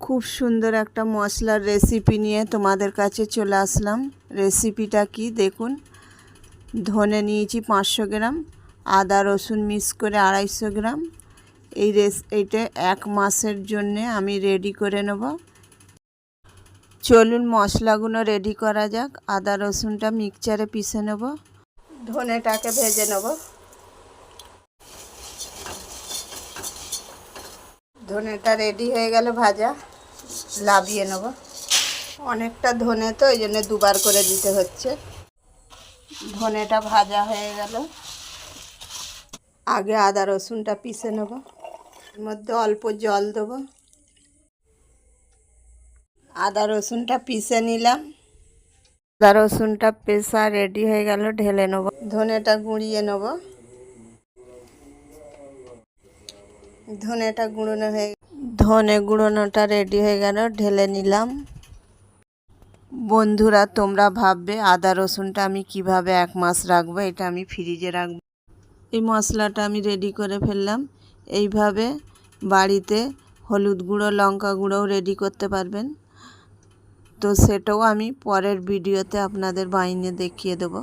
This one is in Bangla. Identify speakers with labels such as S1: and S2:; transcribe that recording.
S1: খুব সুন্দর একটা মশলার রেসিপি নিয়ে তোমাদের কাছে চলে আসলাম। রেসিপিটা কি দেখুন। ধনে নিয়েছি 500 গ্রাম, আদা রসুন মিক্স করে 250 গ্রাম। এইটা 1 মাসের জন্যে আমি রেডি করে নেব। চলুন মশলাগুলো রেডি করা যাক। আদা রসুনটা মিক্সচারে পিষে নেব, ধনেটাকে ভেজে নেব। ধনেটা রেডি হয়ে গেল ভাজা, লাভিয়ে নেব। অনেকটা ধনে তো এই জন্য দুবার করে দিতে হচ্ছে। ধনেটা ভাজা হয়ে গেল, আগে আদা রসুনটা পিষে নেব। এর মধ্যে অল্প জল দেব। আদা রসুনটা পিষে নিলাম। আদা রসুনটা পেষা রেডি হয়ে গেল, ঢেলে নেব। ধনেটা গুঁড়িয়ে নেব। ধনেটা গুঁড়োনো হয়ে ধনে গুঁড়োনোটা রেডি হয়ে গেল, ঢেলে নিলাম। বন্ধুরা, তোমরা ভাববে আদা রসুনটা আমি কিভাবে 1 মাস রাখবো, এটা আমি ফ্রিজে রাখবো। এই মশলাটা আমি রেডি করে ফেললাম। এইভাবে বাড়িতে হলুদ গুঁড়ো লঙ্কা গুঁড়োও রেডি করতে পারবেন। তো সেটাও আমি পরের ভিডিওতে আপনাদের বানিয়ে দেখিয়ে দেবো।